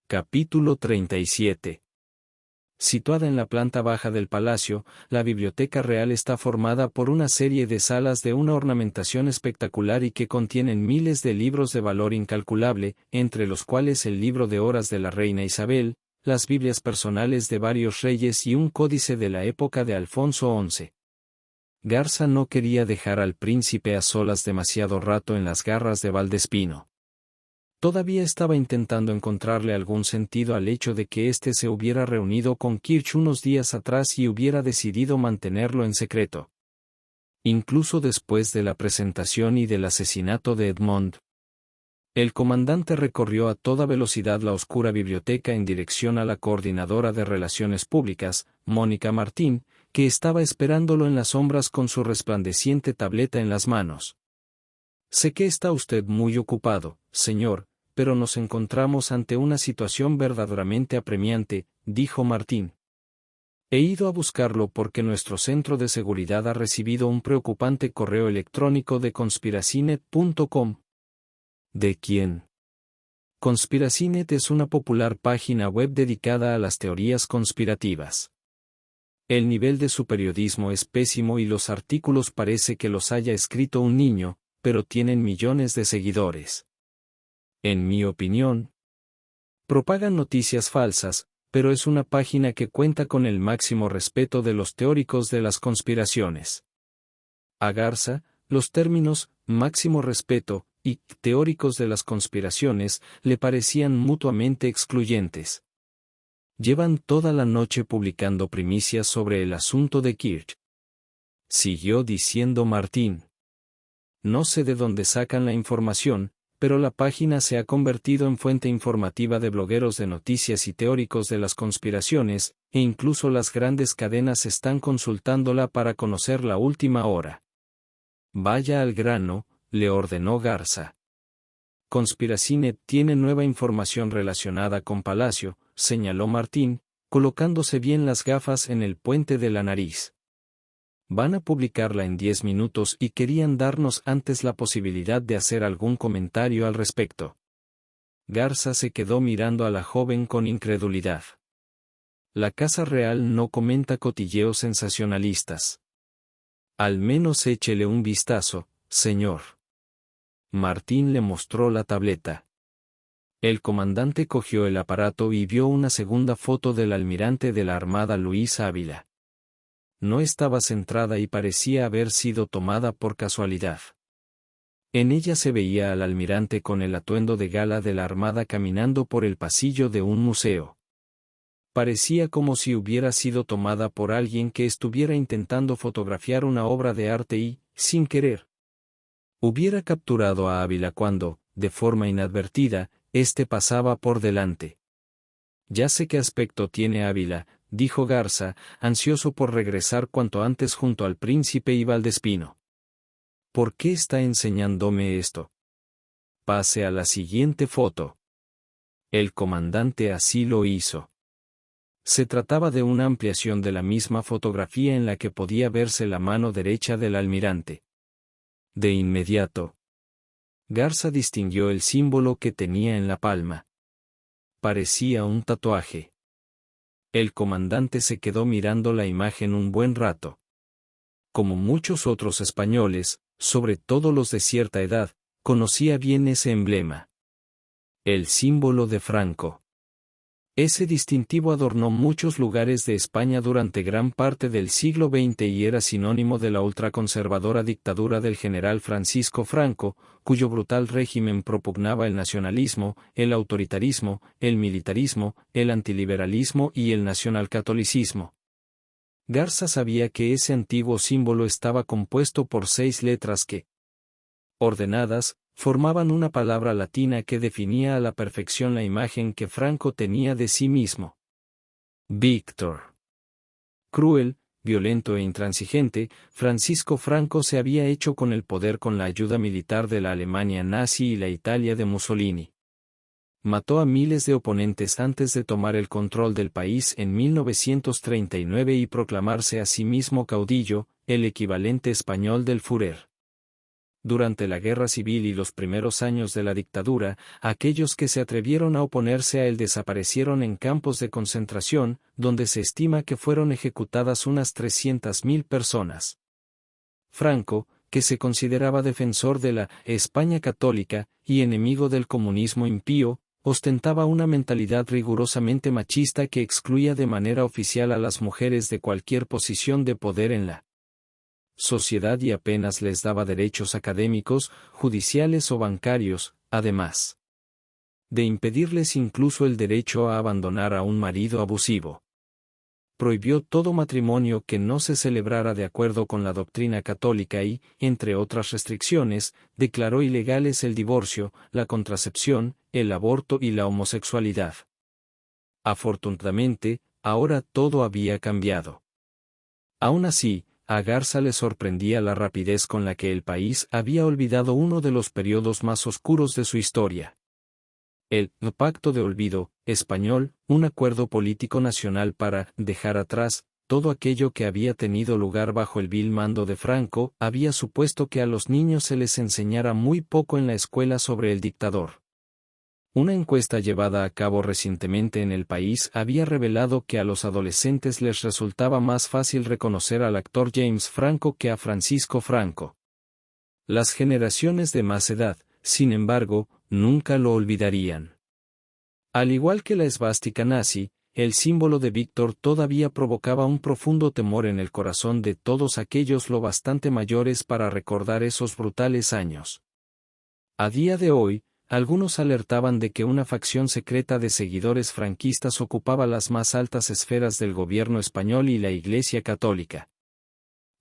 Capítulo 37. Situada en la planta baja del palacio, la Biblioteca Real está formada por una serie de salas de una ornamentación espectacular y que contienen miles de libros de valor incalculable, entre los cuales el libro de horas de la reina Isabel, las Biblias personales de varios reyes y un códice de la época de Alfonso XI. Garza no quería dejar al príncipe a solas demasiado rato en las garras de Valdespino. Todavía estaba intentando encontrarle algún sentido al hecho de que éste se hubiera reunido con Kirch unos días atrás y hubiera decidido mantenerlo en secreto. Incluso después de la presentación y del asesinato de Edmond. El comandante recorrió a toda velocidad la oscura biblioteca en dirección a la coordinadora de Relaciones Públicas, Mónica Martín, que estaba esperándolo en las sombras con su resplandeciente tableta en las manos. Sé que está usted muy ocupado, señor, pero nos encontramos ante una situación verdaderamente apremiante, dijo Martín. He ido a buscarlo porque nuestro centro de seguridad ha recibido un preocupante correo electrónico de Conspiracynet.com. ¿De quién? Conspiracynet es una popular página web dedicada a las teorías conspirativas. El nivel de su periodismo es pésimo y los artículos parece que los haya escrito un niño, pero tienen millones de seguidores. En mi opinión, propagan noticias falsas, pero es una página que cuenta con el máximo respeto de los teóricos de las conspiraciones. A Garza, los términos máximo respeto y teóricos de las conspiraciones le parecían mutuamente excluyentes. Llevan toda la noche publicando primicias sobre el asunto de Kirch. Siguió diciendo Martín. No sé de dónde sacan la información, pero la página se ha convertido en fuente informativa de blogueros de noticias y teóricos de las conspiraciones, e incluso las grandes cadenas están consultándola para conocer la última hora. Vaya al grano, le ordenó Garza. Conspiracynet tiene nueva información relacionada con Palacio, señaló Martín, colocándose bien las gafas en el puente de la nariz. Van a publicarla en 10 minutos y querían darnos antes la posibilidad de hacer algún comentario al respecto. Garza se quedó mirando a la joven con incredulidad. La Casa Real no comenta cotilleos sensacionalistas. Al menos échele un vistazo, señor. Martín le mostró la tableta. El comandante cogió el aparato y vio una segunda foto del almirante de la Armada Luis Ávila. No estaba centrada y parecía haber sido tomada por casualidad. En ella se veía al almirante con el atuendo de gala de la Armada caminando por el pasillo de un museo. Parecía como si hubiera sido tomada por alguien que estuviera intentando fotografiar una obra de arte y, sin querer, hubiera capturado a Ávila cuando, de forma inadvertida, éste pasaba por delante. Ya sé qué aspecto tiene Ávila, dijo Garza, ansioso por regresar cuanto antes junto al príncipe y Valdespino. ¿Por qué está enseñándome esto? Pase a la siguiente foto. El comandante así lo hizo. Se trataba de una ampliación de la misma fotografía en la que podía verse la mano derecha del almirante. De inmediato, Garza distinguió el símbolo que tenía en la palma. Parecía un tatuaje. El comandante se quedó mirando la imagen un buen rato. Como muchos otros españoles, sobre todo los de cierta edad, conocía bien ese emblema. El símbolo de Franco. Ese distintivo adornó muchos lugares de España durante gran parte del siglo XX y era sinónimo de la ultraconservadora dictadura del general Francisco Franco, cuyo brutal régimen propugnaba el nacionalismo, el autoritarismo, el militarismo, el antiliberalismo y el nacionalcatolicismo. Garza sabía que ese antiguo símbolo estaba compuesto por 6 letras que, ordenadas, formaban una palabra latina que definía a la perfección la imagen que Franco tenía de sí mismo. Víctor. Cruel, violento e intransigente, Francisco Franco se había hecho con el poder con la ayuda militar de la Alemania nazi y la Italia de Mussolini. Mató a miles de oponentes antes de tomar el control del país en 1939 y proclamarse a sí mismo caudillo, el equivalente español del Führer. Durante la Guerra Civil y los primeros años de la dictadura, aquellos que se atrevieron a oponerse a él desaparecieron en campos de concentración, donde se estima que fueron ejecutadas unas 300.000 personas. Franco, que se consideraba defensor de la España católica y enemigo del comunismo impío, ostentaba una mentalidad rigurosamente machista que excluía de manera oficial a las mujeres de cualquier posición de poder en la sociedad y apenas les daba derechos académicos, judiciales o bancarios, además de impedirles incluso el derecho a abandonar a un marido abusivo. Prohibió todo matrimonio que no se celebrara de acuerdo con la doctrina católica y, entre otras restricciones, declaró ilegales el divorcio, la contracepción, el aborto y la homosexualidad. Afortunadamente, ahora todo había cambiado. Aún así, a Garza le sorprendía la rapidez con la que el país había olvidado uno de los periodos más oscuros de su historia. El Pacto de Olvido español, un acuerdo político nacional para dejar atrás todo aquello que había tenido lugar bajo el vil mando de Franco, había supuesto que a los niños se les enseñara muy poco en la escuela sobre el dictador. Una encuesta llevada a cabo recientemente en el país había revelado que a los adolescentes les resultaba más fácil reconocer al actor James Franco que a Francisco Franco. Las generaciones de más edad, sin embargo, nunca lo olvidarían. Al igual que la esvástica nazi, el símbolo de Víctor todavía provocaba un profundo temor en el corazón de todos aquellos lo bastante mayores para recordar esos brutales años. A día de hoy, algunos alertaban de que una facción secreta de seguidores franquistas ocupaba las más altas esferas del gobierno español y la Iglesia Católica.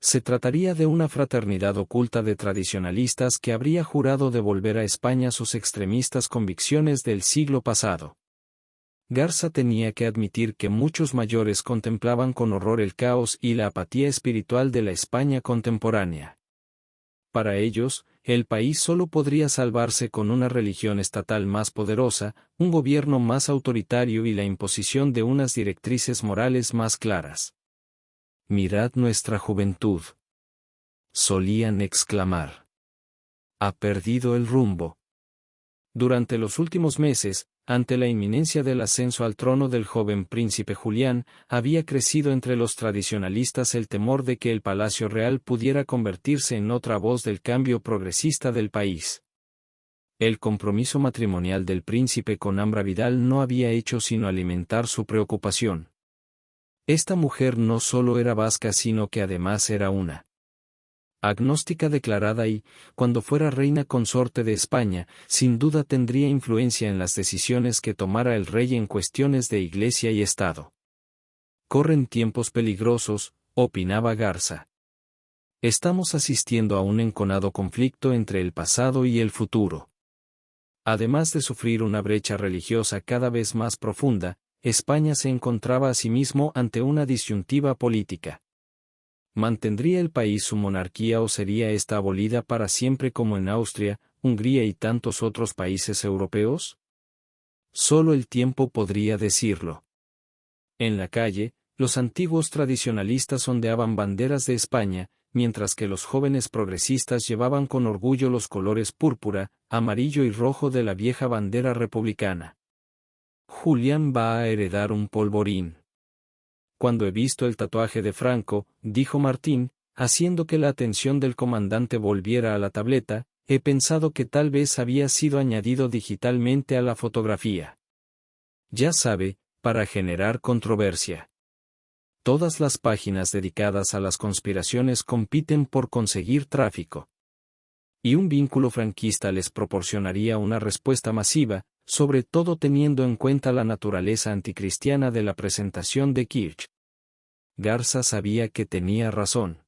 Se trataría de una fraternidad oculta de tradicionalistas que habría jurado devolver a España sus extremistas convicciones del siglo pasado. Garza tenía que admitir que muchos mayores contemplaban con horror el caos y la apatía espiritual de la España contemporánea. Para ellos, el país solo podría salvarse con una religión estatal más poderosa, un gobierno más autoritario y la imposición de unas directrices morales más claras. «Mirad nuestra juventud», solían exclamar. «Ha perdido el rumbo». Durante los últimos meses, ante la inminencia del ascenso al trono del joven príncipe Julián, había crecido entre los tradicionalistas el temor de que el Palacio Real pudiera convertirse en otra voz del cambio progresista del país. El compromiso matrimonial del príncipe con Ambra Vidal no había hecho sino alimentar su preocupación. Esta mujer no solo era vasca sino que además era una agnóstica declarada y, cuando fuera reina consorte de España, sin duda tendría influencia en las decisiones que tomara el rey en cuestiones de Iglesia y Estado. Corren tiempos peligrosos, opinaba Garza. Estamos asistiendo a un enconado conflicto entre el pasado y el futuro. Además de sufrir una brecha religiosa cada vez más profunda, España se encontraba asimismo ante una disyuntiva política. ¿Mantendría el país su monarquía o sería esta abolida para siempre como en Austria, Hungría y tantos otros países europeos? Solo el tiempo podría decirlo. En la calle, los antiguos tradicionalistas ondeaban banderas de España, mientras que los jóvenes progresistas llevaban con orgullo los colores púrpura, amarillo y rojo de la vieja bandera republicana. Julián va a heredar un polvorín. Cuando he visto el tatuaje de Franco, dijo Martín, haciendo que la atención del comandante volviera a la tableta, he pensado que tal vez había sido añadido digitalmente a la fotografía. Ya sabe, para generar controversia. Todas las páginas dedicadas a las conspiraciones compiten por conseguir tráfico. Y un vínculo franquista les proporcionaría una respuesta masiva, sobre todo teniendo en cuenta la naturaleza anticristiana de la presentación de Kirch. Garza sabía que tenía razón.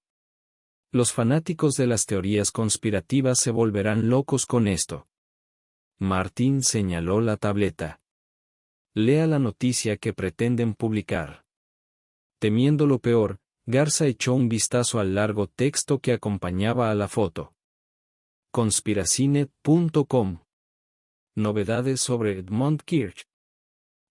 Los fanáticos de las teorías conspirativas se volverán locos con esto. Martín señaló la tableta. Lea la noticia que pretenden publicar. Temiendo lo peor, Garza echó un vistazo al largo texto que acompañaba a la foto. Conspiracinet.com. Novedades sobre Edmund Kirch.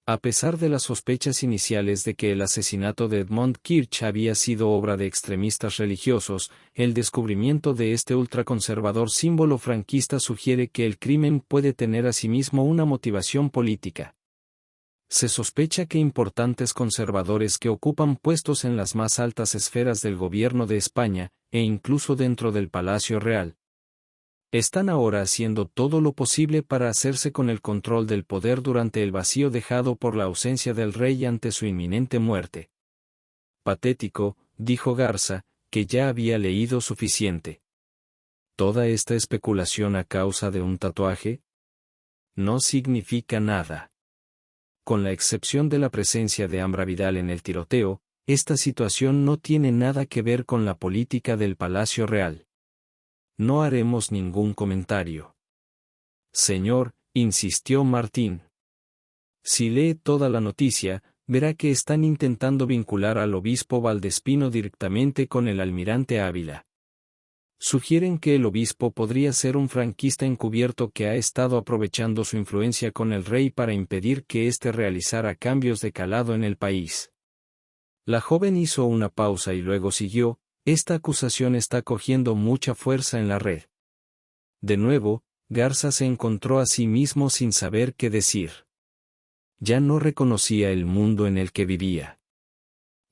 A pesar de las sospechas iniciales de que el asesinato de Edmund Kirch había sido obra de extremistas religiosos, el descubrimiento de este ultraconservador símbolo franquista sugiere que el crimen puede tener asimismo una motivación política. Se sospecha que importantes conservadores que ocupan puestos en las más altas esferas del gobierno de España, e incluso dentro del Palacio Real, están ahora haciendo todo lo posible para hacerse con el control del poder durante el vacío dejado por la ausencia del rey ante su inminente muerte. Patético, dijo Garza, que ya había leído suficiente. ¿Toda esta especulación a causa de un tatuaje? No significa nada. Con la excepción de la presencia de Ambra Vidal en el tiroteo, esta situación no tiene nada que ver con la política del Palacio Real. No haremos ningún comentario. Señor, insistió Martín. Si lee toda la noticia, verá que están intentando vincular al obispo Valdespino directamente con el almirante Ávila. Sugieren que el obispo podría ser un franquista encubierto que ha estado aprovechando su influencia con el rey para impedir que éste realizara cambios de calado en el país. La joven hizo una pausa y luego siguió: esta acusación está cogiendo mucha fuerza en la red. De nuevo, Garza se encontró a sí mismo sin saber qué decir. Ya no reconocía el mundo en el que vivía.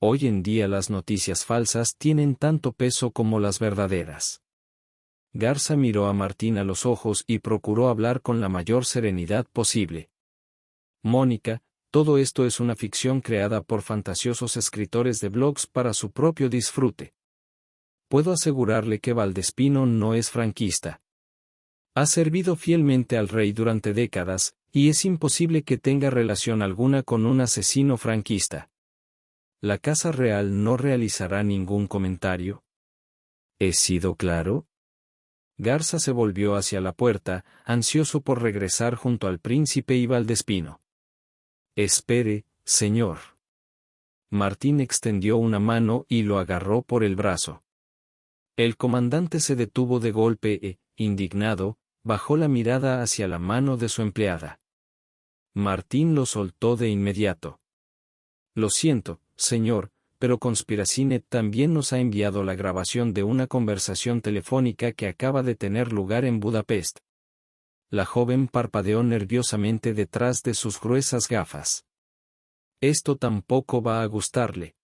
Hoy en día las noticias falsas tienen tanto peso como las verdaderas. Garza miró a Martín a los ojos y procuró hablar con la mayor serenidad posible. Mónica, todo esto es una ficción creada por fantasiosos escritores de blogs para su propio disfrute. Puedo asegurarle que Valdespino no es franquista. Ha servido fielmente al rey durante décadas, y es imposible que tenga relación alguna con un asesino franquista. La Casa Real no realizará ningún comentario. ¿He sido claro? Garza se volvió hacia la puerta, ansioso por regresar junto al príncipe y Valdespino. Espere, señor. Martín extendió una mano y lo agarró por el brazo. El comandante se detuvo de golpe e, indignado, bajó la mirada hacia la mano de su empleada. Martín lo soltó de inmediato. Lo siento, señor, pero Conspiracynet también nos ha enviado la grabación de una conversación telefónica que acaba de tener lugar en Budapest. La joven parpadeó nerviosamente detrás de sus gruesas gafas. Esto tampoco va a gustarle.